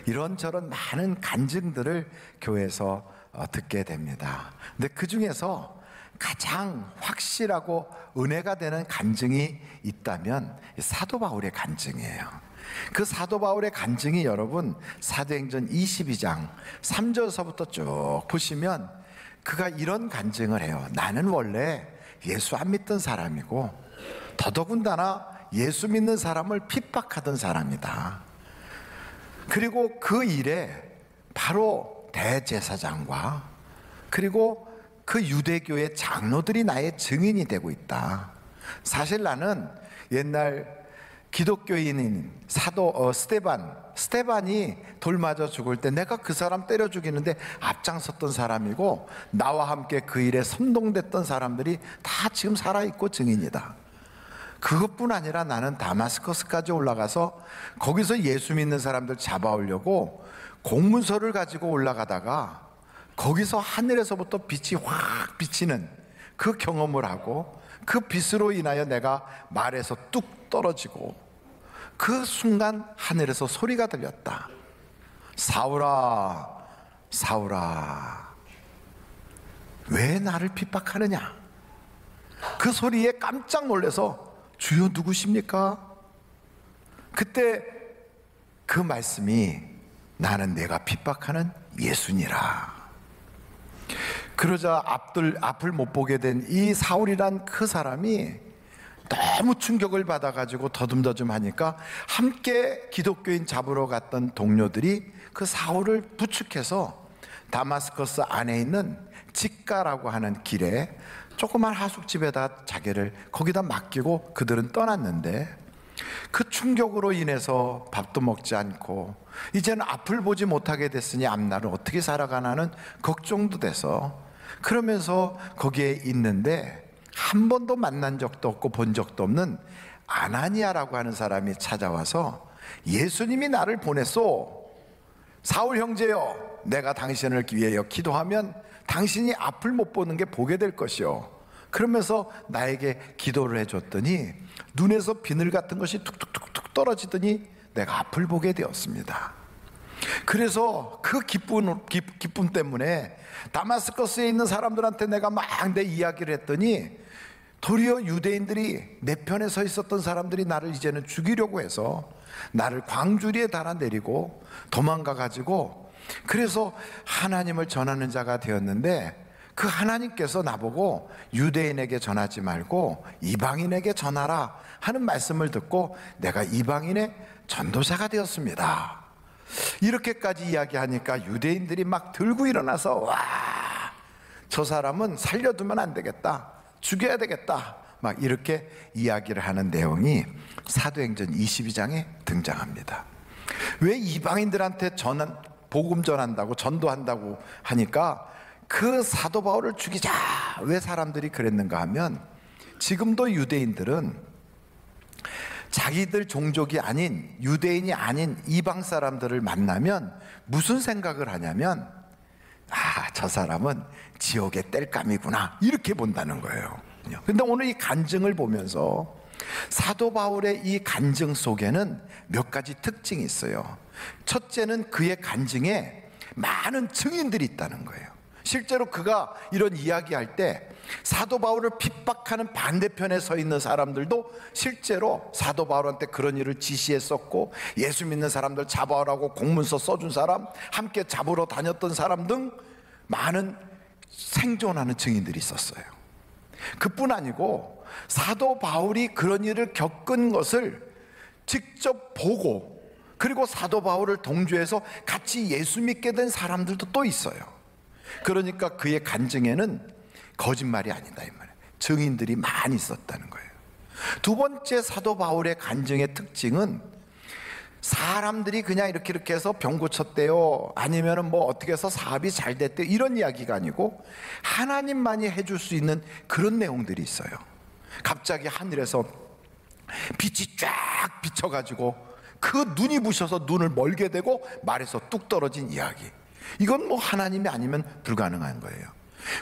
이런저런 많은 간증들을 교회에서 듣게 됩니다. 근데 그 중에서 가장 확실하고 은혜가 되는 간증이 있다면 사도 바울의 간증이에요. 그 사도 바울의 간증이 여러분 사도행전 22장 3절서부터 쭉 보시면 그가 이런 간증을 해요. 나는 원래 예수 안 믿던 사람이고 더더군다나 예수 믿는 사람을 핍박하던 사람이다. 그리고 그 일에 바로 대제사장과 그리고 그 유대교의 장로들이 나의 증인이 되고 있다. 사실 나는 옛날 기독교인인 사도 스데반이 돌 맞아 죽을 때 내가 그 사람 때려 죽이는데 앞장섰던 사람이고 나와 함께 그 일에 선동됐던 사람들이 다 지금 살아있고 증인이다. 그것뿐 아니라 나는 다마스커스까지 올라가서 거기서 예수 믿는 사람들 잡아오려고 공문서를 가지고 올라가다가 거기서 하늘에서부터 빛이 확 비치는 그 경험을 하고 그 빛으로 인하여 내가 말에서 뚝 떨어지고 그 순간 하늘에서 소리가 들렸다. 사울아, 사울아, 왜 나를 핍박하느냐? 그 소리에 깜짝 놀라서 주여 누구십니까? 그때 그 말씀이 나는 내가 핍박하는 예수니라. 그러자 앞을 못 보게 된 이 사울이란 그 사람이 너무 충격을 받아가지고 더듬더듬 하니까 함께 기독교인 잡으러 갔던 동료들이 그 사울을 부축해서 다마스커스 안에 있는 직가라고 하는 길에 조그만 하숙집에다 자기를 거기다 맡기고 그들은 떠났는데 그 충격으로 인해서 밥도 먹지 않고 이제는 앞을 보지 못하게 됐으니 앞날을 어떻게 살아가나는 걱정도 돼서 그러면서 거기에 있는데 한 번도 만난 적도 없고 본 적도 없는 아나니아라고 하는 사람이 찾아와서 예수님이 나를 보냈소. 사울 형제여, 내가 당신을 위하여 기도하면 당신이 앞을 못 보는 게 보게 될 것이요. 그러면서 나에게 기도를 해줬더니 눈에서 비늘 같은 것이 툭툭툭툭 떨어지더니 내가 앞을 보게 되었습니다. 그래서 그 기쁨 때문에 다마스커스에 있는 사람들한테 내가 막 내 이야기를 했더니 도리어 유대인들이 내 편에 서 있었던 사람들이 나를 이제는 죽이려고 해서 나를 광주리에 달아내리고 도망가 가지고 그래서 하나님을 전하는 자가 되었는데 그 하나님께서 나보고 유대인에게 전하지 말고 이방인에게 전하라 하는 말씀을 듣고 내가 이방인의 전도자가 되었습니다. 이렇게까지 이야기하니까 유대인들이 막 들고 일어나서 와, 저 사람은 살려두면 안 되겠다, 죽여야 되겠다, 막 이렇게 이야기를 하는 내용이 사도행전 22장에 등장합니다. 왜 이방인들한테 복음 전한다고 전도한다고 하니까 그 사도 바울을 죽이자 왜 사람들이 그랬는가 하면 지금도 유대인들은 자기들 종족이 아닌 유대인이 아닌 이방 사람들을 만나면 무슨 생각을 하냐면 저 사람은 지옥의 땔감이구나 이렇게 본다는 거예요. 근데 오늘 이 간증을 보면서 사도 바울의 이 간증 속에는 몇 가지 특징이 있어요. 첫째는 그의 간증에 많은 증인들이 있다는 거예요. 실제로 그가 이런 이야기할 때 사도 바울을 핍박하는 반대편에 서 있는 사람들도 실제로 사도 바울한테 그런 일을 지시했었고 예수 믿는 사람들 잡아오라고 공문서 써준 사람, 함께 잡으러 다녔던 사람 등 많은 생존하는 증인들이 있었어요. 그뿐 아니고 사도 바울이 그런 일을 겪은 것을 직접 보고 그리고 사도 바울을 동조해서 같이 예수 믿게 된 사람들도 또 있어요. 그러니까 그의 간증에는 거짓말이 아니다 이 말이에요. 증인들이 많이 있었다는 거예요. 두 번째 사도 바울의 간증의 특징은 사람들이 그냥 이렇게 해서 병 고쳤대요, 아니면은 뭐 어떻게 해서 사업이 잘 됐대요, 이런 이야기가 아니고 하나님만이 해줄 수 있는 그런 내용들이 있어요. 갑자기 하늘에서 빛이 쫙 비쳐가지고 그 눈이 부셔서 눈을 멀게 되고 말에서 뚝 떨어진 이야기, 이건 뭐 하나님이 아니면 불가능한 거예요.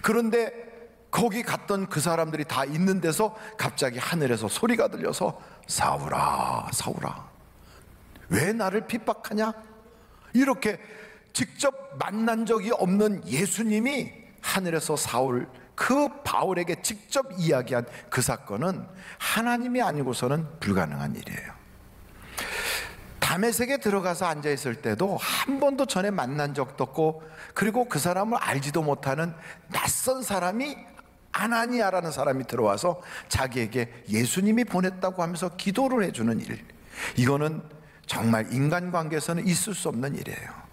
그런데 거기 갔던 그 사람들이 다 있는 데서 갑자기 하늘에서 소리가 들려서 사울아, 사울아, 왜 나를 핍박하냐? 이렇게 직접 만난 적이 없는 예수님이 하늘에서 사울, 그 바울에게 직접 이야기한 그 사건은 하나님이 아니고서는 불가능한 일이에요. 다메섹에 들어가서 앉아있을 때도 한 번도 전에 만난 적도 없고, 그리고 그 사람을 알지도 못하는 낯선 사람이, 아나니아라는 사람이 들어와서 자기에게 예수님이 보냈다고 하면서 기도를 해주는 일, 이거는 정말 인간관계에서는 있을 수 없는 일이에요.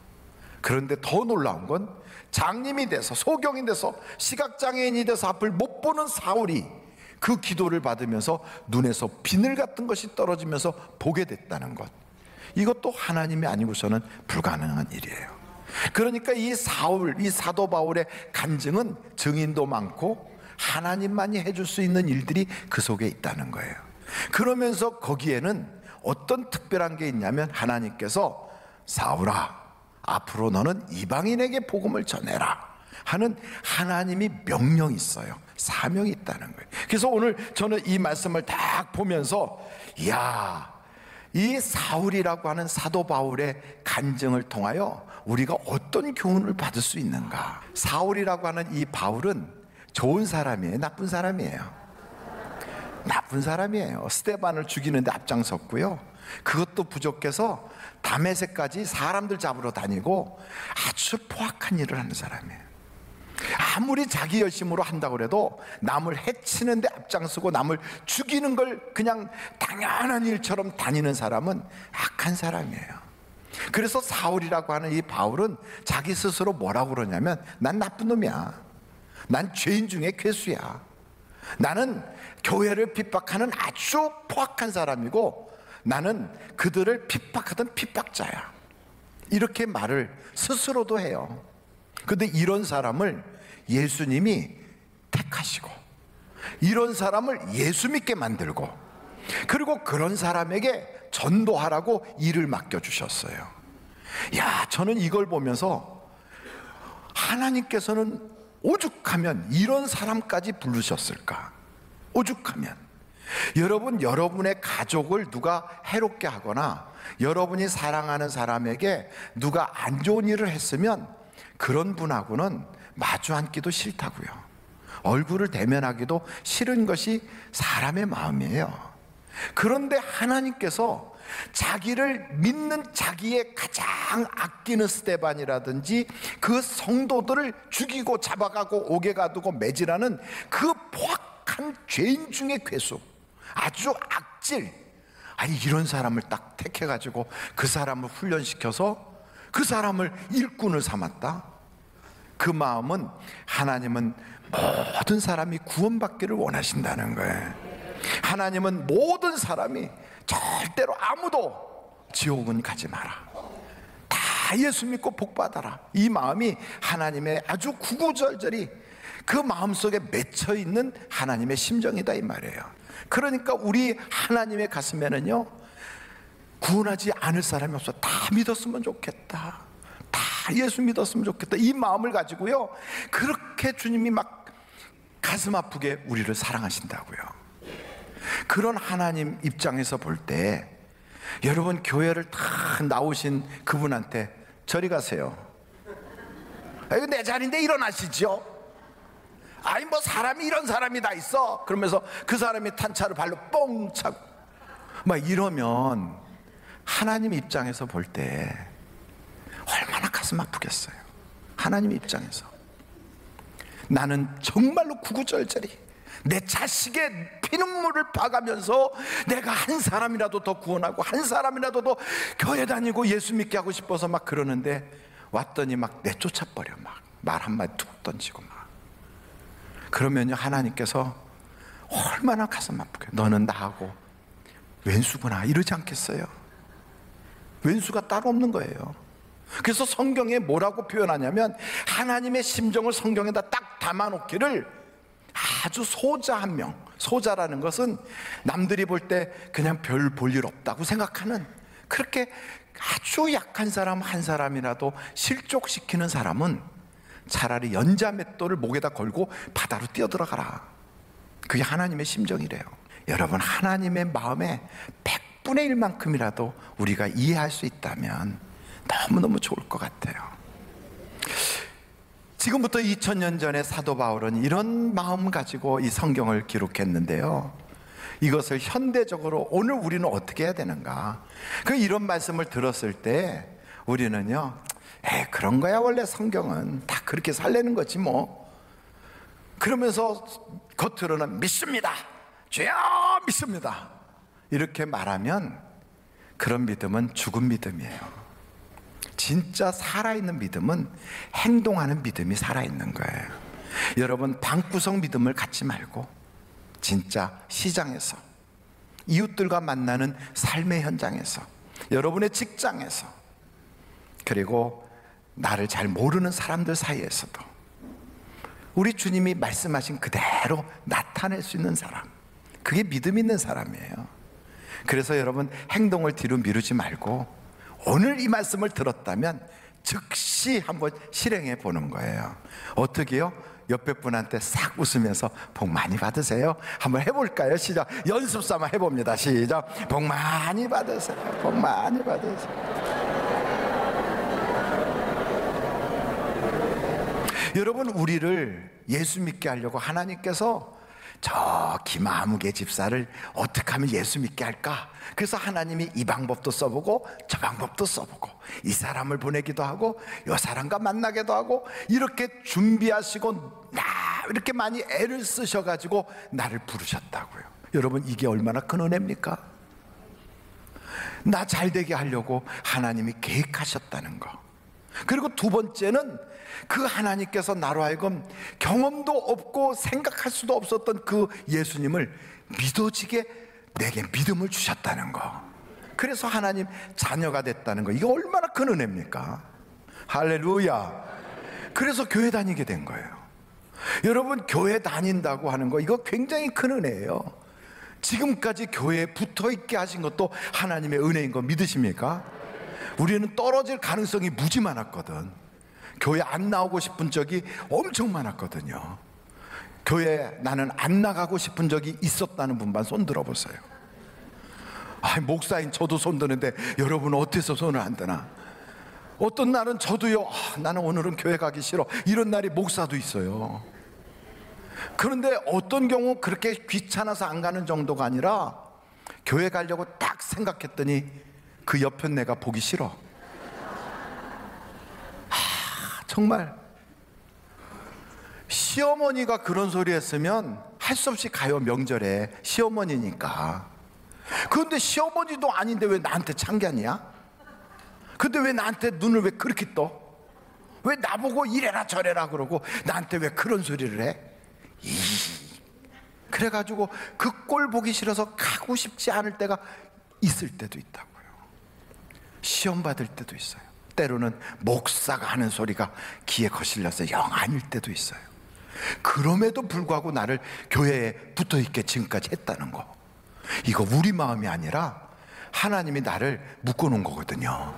그런데 더 놀라운 건 장님이 돼서, 소경이 돼서, 시각장애인이 돼서 앞을 못 보는 사울이 그 기도를 받으면서 눈에서 비늘 같은 것이 떨어지면서 보게 됐다는 것, 이것도 하나님이 아니고서는 불가능한 일이에요. 그러니까 이 사울, 이 사도 바울의 간증은 증인도 많고 하나님만이 해줄 수 있는 일들이 그 속에 있다는 거예요. 그러면서 거기에는 어떤 특별한 게 있냐면, 하나님께서 사울아, 앞으로 너는 이방인에게 복음을 전해라 하는 하나님이 명령이 있어요. 사명이 있다는 거예요. 그래서 오늘 저는 이 말씀을 딱 보면서, 이야, 이 사울이라고 하는 사도 바울의 간증을 통하여 우리가 어떤 교훈을 받을 수 있는가. 사울이라고 하는 이 바울은 좋은 사람이에요, 나쁜 사람이에요? 나쁜 사람이에요. 스데반을 죽이는데 앞장섰고요, 그것도 부족해서 다메섹까지 사람들 잡으러 다니고 아주 포악한 일을 하는 사람이에요. 아무리 자기 열심으로 한다고 해도 남을 해치는데 앞장서고 남을 죽이는 걸 그냥 당연한 일처럼 다니는 사람은 악한 사람이에요. 그래서 사울이라고 하는 이 바울은 자기 스스로 뭐라고 그러냐면, 난 나쁜 놈이야, 난 죄인 중에 괴수야, 나는 교회를 핍박하는 아주 포악한 사람이고 나는 그들을 핍박하던 핍박자야, 이렇게 말을 스스로도 해요. 그런데 이런 사람을 예수님이 택하시고, 이런 사람을 예수 믿게 만들고, 그리고 그런 사람에게 전도하라고 일을 맡겨주셨어요. 야, 저는 이걸 보면서 하나님께서는 오죽하면 이런 사람까지 부르셨을까. 오죽하면 여러분, 여러분의 가족을 누가 해롭게 하거나 여러분이 사랑하는 사람에게 누가 안 좋은 일을 했으면 그런 분하고는 마주 앉기도 싫다고요. 얼굴을 대면하기도 싫은 것이 사람의 마음이에요. 그런데 하나님께서 자기를 믿는 자기의 가장 아끼는 스데반이라든지 그 성도들을 죽이고 잡아가고 옥에 가두고 매질하는 그 포악한 죄인 중의 괴수, 아주 악질, 아니 이런 사람을 딱 택해가지고 그 사람을 훈련시켜서 그 사람을 일꾼을 삼았다. 그 마음은, 하나님은 모든 사람이 구원받기를 원하신다는 거예요. 하나님은 모든 사람이 절대로 아무도 지옥은 가지 마라, 다 예수 믿고 복 받아라, 이 마음이 하나님의 아주 구구절절히 그 마음속에 맺혀 있는 하나님의 심정이다, 이 말이에요. 그러니까 우리 하나님의 가슴에는요, 구원하지 않을 사람이 없어. 다 믿었으면 좋겠다, 다 예수 믿었으면 좋겠다, 이 마음을 가지고요, 그렇게 주님이 막 가슴 아프게 우리를 사랑하신다고요. 그런 하나님 입장에서 볼 때, 여러분 교회를 다 나오신 그분한테 저리 가세요, 이거 내 자리인데 일어나시죠. 아니 뭐 사람이 이런 사람이 다 있어, 그러면서 그 사람이 탄차를 발로 뻥 차고 막 이러면 하나님 입장에서 볼 때 얼마나 가슴 아프겠어요. 하나님 입장에서 나는 정말로 구구절절히 내 자식의 피눈물을 봐가면서 내가 한 사람이라도 더 구원하고 한 사람이라도 더 교회 다니고 예수 믿게 하고 싶어서 막 그러는데, 왔더니 막 내쫓아버려, 막 말 한마디 툭 던지고 막. 그러면요, 하나님께서 얼마나 가슴 아프게, 너는 나하고 왼수구나 이러지 않겠어요? 왼수가 따로 없는 거예요. 그래서 성경에 뭐라고 표현하냐면, 하나님의 심정을 성경에다 딱 담아놓기를 아주 소자 한 명, 소자라는 것은 남들이 볼 때 그냥 별 볼 일 없다고 생각하는, 그렇게 아주 약한 사람 한 사람이라도 실족시키는 사람은 차라리 연자맷돌을 목에다 걸고 바다로 뛰어들어가라. 그게 하나님의 심정이래요. 여러분, 하나님의 마음에 100분의 1만큼이라도 우리가 이해할 수 있다면 너무너무 좋을 것 같아요. 지금부터 2000년 전에 사도 바울은 이런 마음 가지고 이 성경을 기록했는데요, 이것을 현대적으로 오늘 우리는 어떻게 해야 되는가? 이런 말씀을 들었을 때 우리는요, 그런 거야, 원래 성경은 다 그렇게 살려는 거지 뭐. 그러면서 겉으로는 믿습니다, 주여 믿습니다, 이렇게 말하면 그런 믿음은 죽은 믿음이에요. 진짜 살아있는 믿음은 행동하는 믿음이 살아있는 거예요. 여러분, 방구석 믿음을 갖지 말고 진짜 시장에서, 이웃들과 만나는 삶의 현장에서, 여러분의 직장에서, 그리고 나를 잘 모르는 사람들 사이에서도 우리 주님이 말씀하신 그대로 나타낼 수 있는 사람, 그게 믿음 있는 사람이에요. 그래서 여러분, 행동을 뒤로 미루지 말고 오늘 이 말씀을 들었다면 즉시 한번 실행해 보는 거예요. 어떻게요? 옆에 분한테 싹 웃으면서 복 많이 받으세요. 한번 해볼까요? 시작. 연습 삼아 해봅니다. 시작. 복 많이 받으세요. 복 많이 받으세요. 여러분, 우리를 예수 믿게 하려고 하나님께서 저 김아무개 집사를 어떻게 하면 예수 믿게 할까? 그래서 하나님이 이 방법도 써보고 저 방법도 써보고 이 사람을 보내기도 하고 이 사람과 만나기도 하고 이렇게 준비하시고 이렇게 많이 애를 쓰셔가지고 나를 부르셨다고요. 여러분, 이게 얼마나 큰 은혜입니까? 나 잘되게 하려고 하나님이 계획하셨다는 거. 그리고 두 번째는 그 하나님께서 나로 하여금 경험도 없고 생각할 수도 없었던 그 예수님을 믿어지게 내게 믿음을 주셨다는 거. 그래서 하나님 자녀가 됐다는 거. 이게 얼마나 큰 은혜입니까? 할렐루야. 그래서 교회 다니게 된 거예요. 여러분, 교회 다닌다고 하는 거, 이거 굉장히 큰 은혜예요. 지금까지 교회에 붙어있게 하신 것도 하나님의 은혜인 거 믿으십니까? 우리는 떨어질 가능성이 무지 많았거든. 교회 안 나오고 싶은 적이 엄청 많았거든요. 교회 나는 안 나가고 싶은 적이 있었다는 분만 손 들어보세요. 목사인 저도 손 드는데 여러분은 어때서 손을 안 드나? 어떤 날은 저도요, 나는 오늘은 교회 가기 싫어, 이런 날이 목사도 있어요. 그런데 어떤 경우 그렇게 귀찮아서 안 가는 정도가 아니라 교회 가려고 딱 생각했더니 그 옆편 내가 보기 싫어. 정말 시어머니가 그런 소리 했으면 할 수 없이 가요. 명절에 시어머니니까. 그런데 시어머니도 아닌데 왜 나한테 참견이야? 근데 왜 나한테 눈을 왜 그렇게 떠? 왜 나보고 이래라 저래라 그러고 나한테 왜 그런 소리를 해? 그래가지고 그 꼴 보기 싫어서 가고 싶지 않을 때가 있을 때도 있다고요. 시험 받을 때도 있어요. 때로는 목사가 하는 소리가 귀에 거슬려서 영 아닐 때도 있어요. 그럼에도 불구하고 나를 교회에 붙어있게 지금까지 했다는 거, 이거 우리 마음이 아니라 하나님이 나를 묶어놓은 거거든요.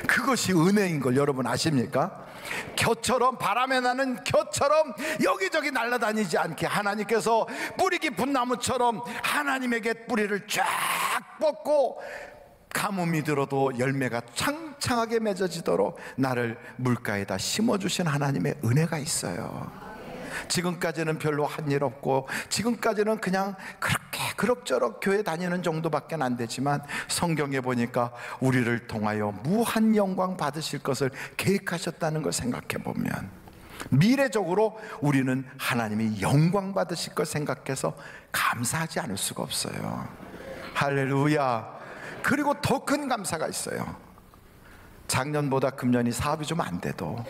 그것이 은혜인 걸 여러분 아십니까? 겨처럼, 바람에 나는 겨처럼 여기저기 날아다니지 않게 하나님께서 뿌리 깊은 나무처럼 하나님에게 뿌리를 쫙 뻗고 가뭄이 들어도 열매가 창창하게 맺어지도록 나를 물가에다 심어주신 하나님의 은혜가 있어요. 지금까지는 별로 한 일 없고 지금까지는 그냥 그렇게 그럭저럭 교회 다니는 정도밖에 안 되지만 성경에 보니까 우리를 통하여 무한 영광 받으실 것을 계획하셨다는 걸 생각해 보면 미래적으로 우리는 하나님이 영광 받으실 걸 생각해서 감사하지 않을 수가 없어요. 할렐루야. 그리고 더 큰 감사가 있어요. 작년보다 금년이 사업이 좀 안 돼도,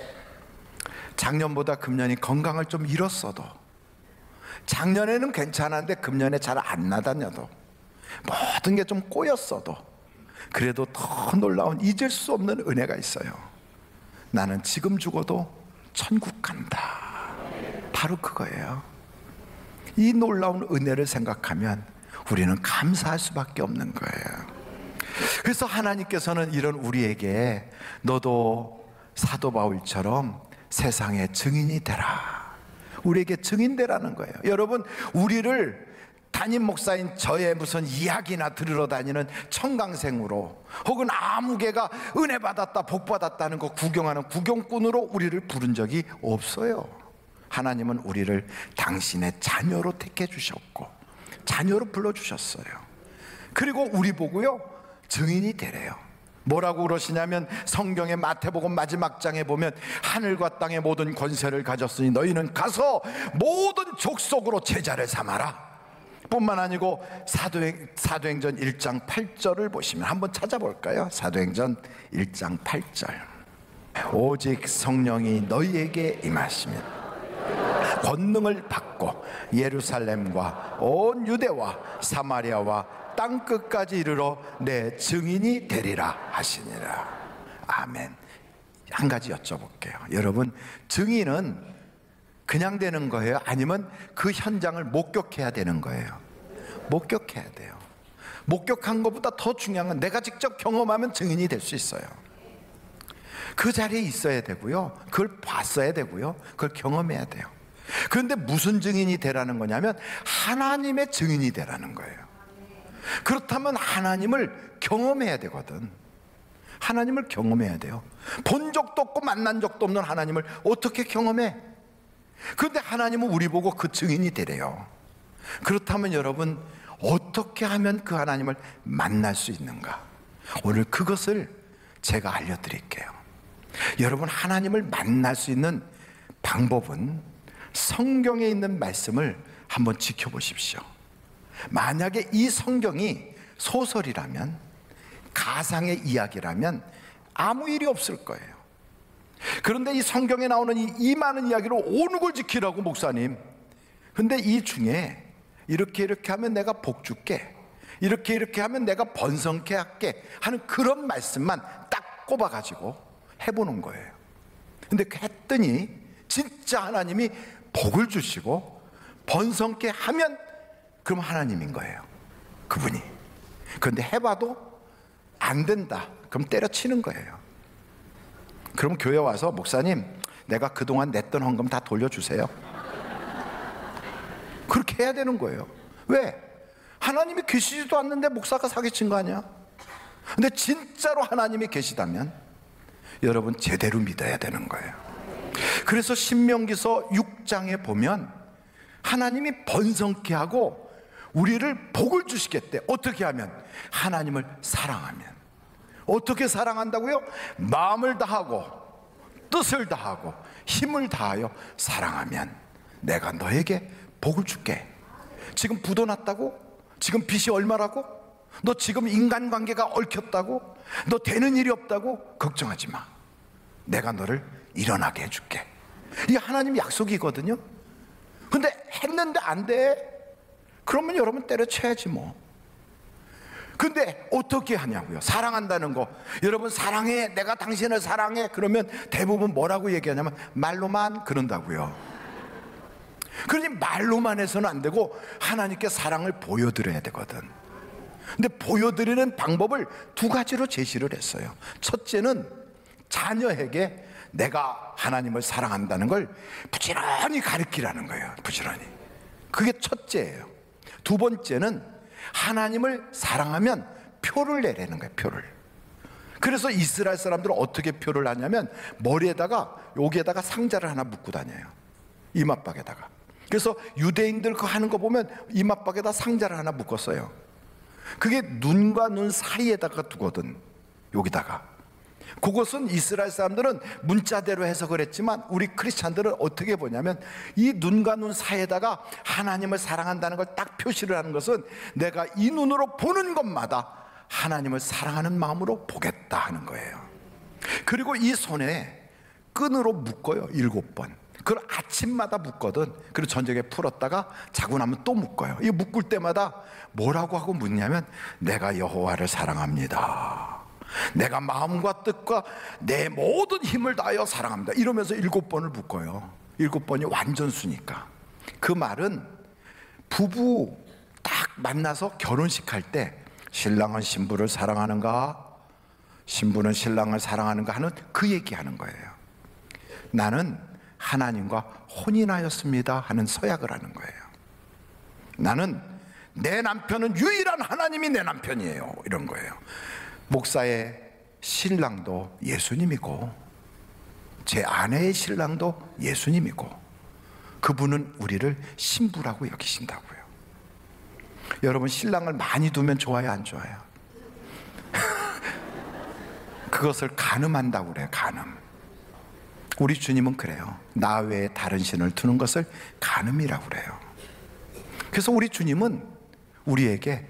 작년보다 금년이 건강을 좀 잃었어도, 작년에는 괜찮았는데 금년에 잘 안 나다녀도, 모든 게 좀 꼬였어도 그래도 더 놀라운 잊을 수 없는 은혜가 있어요. 나는 지금 죽어도 천국 간다. 바로 그거예요. 이 놀라운 은혜를 생각하면 우리는 감사할 수밖에 없는 거예요. 그래서 하나님께서는 이런 우리에게 너도 사도 바울처럼 세상의 증인이 되라, 우리에게 증인되라는 거예요. 여러분, 우리를 담임 목사인 저의 무슨 이야기나 들으러 다니는 청강생으로, 혹은 아무 개가 은혜 받았다 복 받았다는 거 구경하는 구경꾼으로 우리를 부른 적이 없어요. 하나님은 우리를 당신의 자녀로 택해 주셨고 자녀로 불러주셨어요. 그리고 우리 보고요, 증인이 되래요. 뭐라고 그러시냐면, 성경의 마태복음 마지막 장에 보면 하늘과 땅의 모든 권세를 가졌으니 너희는 가서 모든 족속으로 제자를 삼아라 뿐만 아니고, 사도행전 1장 8절을 보시면 한번 찾아볼까요? 사도행전 1장 8절. 오직 성령이 너희에게 임하시면 권능을 받고 예루살렘과 온 유대와 사마리아와 땅끝까지 이르러 내 증인이 되리라 하시니라. 아멘. 한 가지 여쭤볼게요. 여러분, 증인은 그냥 되는 거예요? 아니면 그 현장을 목격해야 되는 거예요? 목격해야 돼요. 목격한 것보다 더 중요한 건 내가 직접 경험하면 증인이 될 수 있어요. 그 자리에 있어야 되고요, 그걸 봤어야 되고요, 그걸 경험해야 돼요. 그런데 무슨 증인이 되라는 거냐면 하나님의 증인이 되라는 거예요. 그렇다면 하나님을 경험해야 되거든. 하나님을 경험해야 돼요. 본 적도 없고 만난 적도 없는 하나님을 어떻게 경험해? 그런데 하나님은 우리 보고 그 증인이 되래요. 그렇다면 여러분, 어떻게 하면 그 하나님을 만날 수 있는가? 오늘 그것을 제가 알려드릴게요. 여러분, 하나님을 만날 수 있는 방법은 성경에 있는 말씀을 한번 지켜보십시오. 만약에 이 성경이 소설이라면, 가상의 이야기라면 아무 일이 없을 거예요. 그런데 이 성경에 나오는 이 많은 이야기를 어느 걸 지키라고, 목사님? 근데 이 중에 이렇게 하면 내가 복 줄게, 이렇게 하면 내가 번성케 할게 하는 그런 말씀만 딱 꼽아가지고 해보는 거예요. 근데 했더니 진짜 하나님이 복을 주시고 번성케 하면 그럼 하나님인 거예요, 그분이. 그런데 해봐도 안 된다, 그럼 때려치는 거예요. 그럼 교회 와서, 목사님, 내가 그동안 냈던 헌금 다 돌려주세요. 그렇게 해야 되는 거예요. 왜? 하나님이 계시지도 않는데 목사가 사기친 거 아니야? 근데 진짜로 하나님이 계시다면 여러분 제대로 믿어야 되는 거예요. 그래서 신명기서 6장에 보면 하나님이 번성케 하고 우리를 복을 주시겠대. 어떻게 하면? 하나님을 사랑하면. 어떻게 사랑한다고요? 마음을 다하고 뜻을 다하고 힘을 다하여 사랑하면 내가 너에게 복을 줄게. 지금 부도 났다고? 지금 빚이 얼마라고? 너 지금 인간관계가 얽혔다고? 너 되는 일이 없다고? 걱정하지 마. 내가 너를 일어나게 해줄게. 이게 하나님 약속이거든요. 근데 했는데 안 돼? 그러면 여러분 때려쳐야지 뭐. 근데 어떻게 하냐고요? 사랑한다는 거. 여러분, 사랑해, 내가 당신을 사랑해, 그러면 대부분 뭐라고 얘기하냐면 말로만 그런다고요. 그러니 말로만 해서는 안 되고 하나님께 사랑을 보여드려야 되거든. 근데 보여드리는 방법을 두 가지로 제시를 했어요. 첫째는 자녀에게 내가 하나님을 사랑한다는 걸 부지런히 가르치라는 거예요. 부지런히. 그게 첫째예요. 두 번째는 하나님을 사랑하면 표를 내라는 거예요. 표를. 그래서 이스라엘 사람들은 어떻게 표를 하냐면 머리에다가, 여기에다가 상자를 하나 묶고 다녀요. 이마박에다가. 그래서 유대인들 그거 하는 거 보면 이마박에다 상자를 하나 묶었어요. 그게 눈과 눈 사이에다가 두거든. 여기다가. 그것은 이스라엘 사람들은 문자대로 해석을 했지만 우리 크리스찬들은 어떻게 보냐면 이 눈과 눈 사이에다가 하나님을 사랑한다는 걸 딱 표시를 하는 것은 내가 이 눈으로 보는 것마다 하나님을 사랑하는 마음으로 보겠다 하는 거예요. 그리고 이 손에 끈으로 묶어요. 7번. 그걸 아침마다 묶거든. 그리고 저녁에 풀었다가 자고 나면 또 묶어요. 이 묶을 때마다 뭐라고 하고 묻냐면 내가 여호와를 사랑합니다. 내가 마음과 뜻과 내 모든 힘을 다하여 사랑합니다. 이러면서 7번을 묶어요. 7번이 완전수니까. 그 말은 부부 딱 만나서 결혼식 할 때 신랑은 신부를 사랑하는가, 신부는 신랑을 사랑하는가 하는 그 얘기하는 거예요. 나는 하나님과 혼인하였습니다 하는 서약을 하는 거예요. 나는 내 남편은 유일한 하나님이 내 남편이에요, 이런 거예요. 목사의 신랑도 예수님이고 제 아내의 신랑도 예수님이고 그분은 우리를 신부라고 여기신다고요. 여러분, 신랑을 많이 두면 좋아요, 안 좋아요? 그것을 간음한다고 그래요. 간음. 우리 주님은 그래요. 나 외에 다른 신을 두는 것을 간음이라고 그래요. 그래서 우리 주님은 우리에게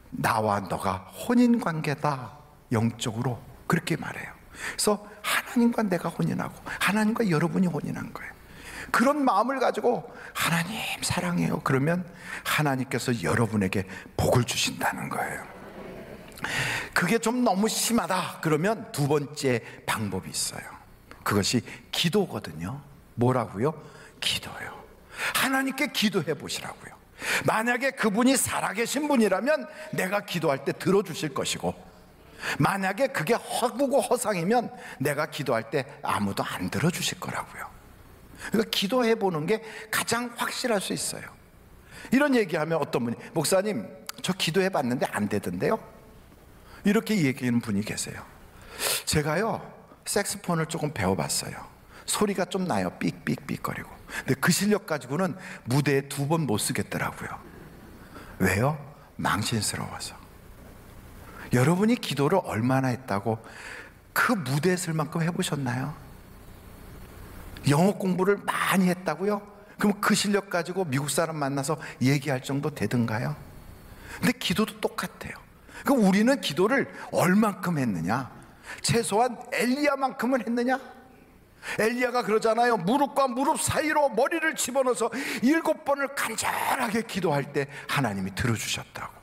나와 너가 혼인관계다, 영적으로 그렇게 말해요. 그래서 하나님과 내가 혼인하고 하나님과 여러분이 혼인한 거예요. 그런 마음을 가지고 하나님 사랑해요 그러면 하나님께서 여러분에게 복을 주신다는 거예요. 그게 좀 너무 심하다 그러면 두 번째 방법이 있어요. 그것이 기도거든요. 뭐라고요? 기도요. 하나님께 기도해 보시라고요. 만약에 그분이 살아계신 분이라면 내가 기도할 때 들어주실 것이고, 만약에 그게 허구고 허상이면 내가 기도할 때 아무도 안 들어주실 거라고요. 그러니까 기도해 보는 게 가장 확실할 수 있어요. 이런 얘기하면 어떤 분이 목사님 저 기도해 봤는데 안 되던데요? 이렇게 얘기하는 분이 계세요. 제가요 색스폰을 조금 배워봤어요. 소리가 좀 나요. 삑삑삑거리고. 근데 그 실력 가지고는 무대에 2번 못 쓰겠더라고요. 왜요? 망신스러워서. 여러분이 기도를 얼마나 했다고 그 무대에 쓸 만큼 해보셨나요? 영어 공부를 많이 했다고요? 그럼 그 실력 가지고 미국 사람 만나서 얘기할 정도 되던가요? 근데 기도도 똑같아요. 그럼 우리는 기도를 얼만큼 했느냐? 최소한 엘리야만큼은 했느냐? 엘리야가 그러잖아요. 무릎과 무릎 사이로 머리를 집어넣어서 7번을 간절하게 기도할 때 하나님이 들어주셨다고.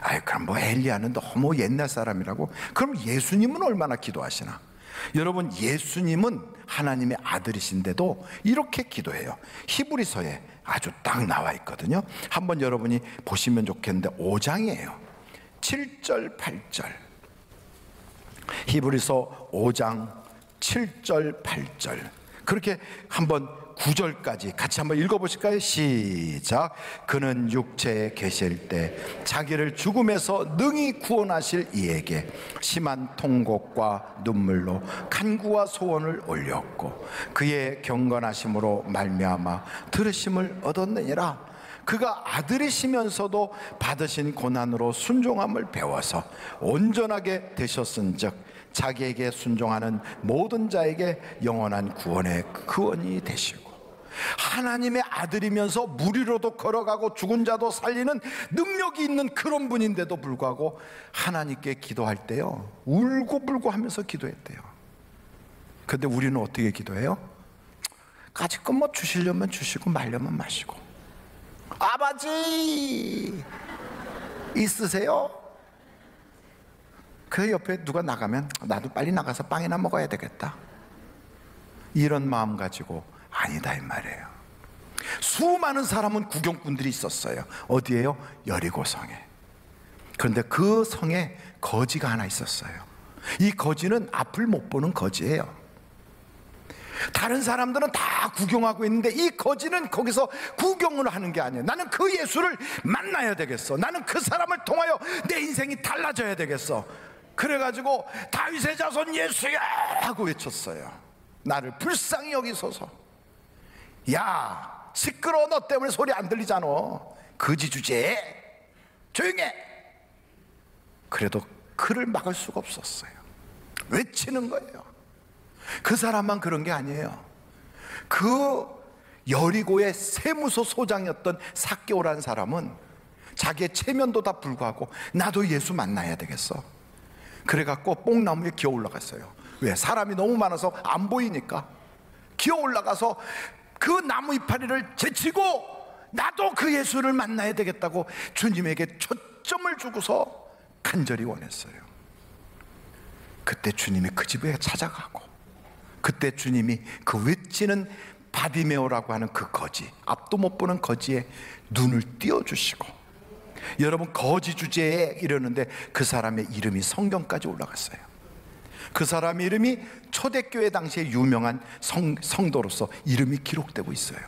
아이, 그럼 뭐 엘리야는 너무 옛날 사람이라고? 그럼 예수님은 얼마나 기도하시나? 여러분, 예수님은 하나님의 아들이신데도 이렇게 기도해요. 히브리서에 아주 딱 나와 있거든요. 한번 여러분이 보시면 좋겠는데 5장이에요 7절 8절. 히브리서 5장 7절 8절. 그렇게 한번 9절까지 같이 한번 읽어보실까요? 시작. 그는 육체에 계실 때 자기를 죽음에서 능히 구원하실 이에게 심한 통곡과 눈물로 간구와 소원을 올렸고 그의 경건하심으로 말미암아 들으심을 얻었느니라. 그가 아들이시면서도 받으신 고난으로 순종함을 배워서 온전하게 되셨은즉 자기에게 순종하는 모든 자에게 영원한 구원의 근원이 되시고, 하나님의 아들이면서 무리로도 걸어가고 죽은 자도 살리는 능력이 있는 그런 분인데도 불구하고 하나님께 기도할 때요 울고불고 하면서 기도했대요. 근데 우리는 어떻게 기도해요? 가지껏 뭐 주시려면 주시고 말려면 마시고. 아버지 있으세요? 그 옆에 누가 나가면 나도 빨리 나가서 빵이나 먹어야 되겠다, 이런 마음 가지고 아니다 이 말이에요. 수많은 사람은 구경꾼들이 있었어요. 어디에요? 여리고성에. 그런데 그 성에 거지가 하나 있었어요. 이 거지는 앞을 못 보는 거지예요. 다른 사람들은 다 구경하고 있는데 이 거지는 거기서 구경을 하는 게 아니에요. 나는 그 예수를 만나야 되겠어. 나는 그 사람을 통하여 내 인생이 달라져야 되겠어. 그래가지고 다윗의 자손 예수야 하고 외쳤어요. 나를 불쌍히 여기소서. 야 시끄러워, 너 때문에 소리 안 들리잖아. 거지 주제에 조용해. 그래도 그를 막을 수가 없었어요. 외치는 거예요. 그 사람만 그런 게 아니에요. 그 여리고의 세무서 소장이었던 삭개오라는 사람은 자기의 체면도 다 불구하고 나도 예수 만나야 되겠어. 그래갖고 뽕나무에 기어 올라갔어요. 왜? 사람이 너무 많아서 안 보이니까 기어 올라가서 그 나무 이파리를 제치고 나도 그 예수를 만나야 되겠다고 주님에게 초점을 주고서 간절히 원했어요. 그때 주님이 그 집에 찾아가고, 그때 주님이 그 외치는 바디메오라고 하는 그 거지, 앞도 못 보는 거지에 눈을 띄워주시고, 여러분 거지 주제에 이러는데 그 사람의 이름이 성경까지 올라갔어요. 그 사람의 이름이 초대교회 당시에 유명한 성도로서 이름이 기록되고 있어요.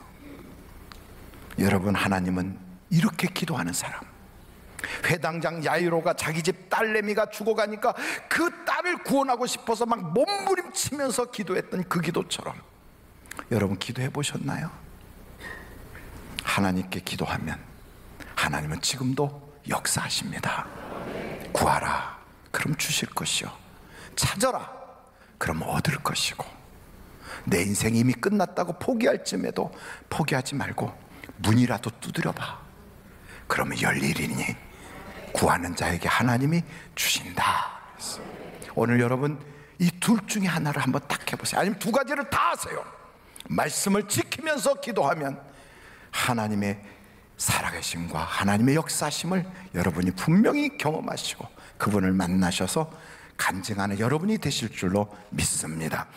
여러분, 하나님은 이렇게 기도하는 사람, 회당장 야이로가 자기 집 딸내미가 죽어가니까 그 딸을 구원하고 싶어서 막 몸부림치면서 기도했던 그 기도처럼 여러분 기도해 보셨나요? 하나님께 기도하면 하나님은 지금도 역사하십니다. 구하라, 그럼 주실 것이요. 찾아라, 그럼 얻을 것이고. 내 인생이 이미 끝났다고 포기할 쯤에도 포기하지 말고 문이라도 두드려봐. 그러면 열리리니 구하는 자에게 하나님이 주신다. 오늘 여러분 이 둘 중에 하나를 한번 딱 해보세요. 아니면 두 가지를 다 하세요. 말씀을 지키면서 기도하면 하나님의 살아계심과 하나님의 역사심을 여러분이 분명히 경험하시고 그분을 만나셔서 간증하는 여러분이 되실 줄로 믿습니다.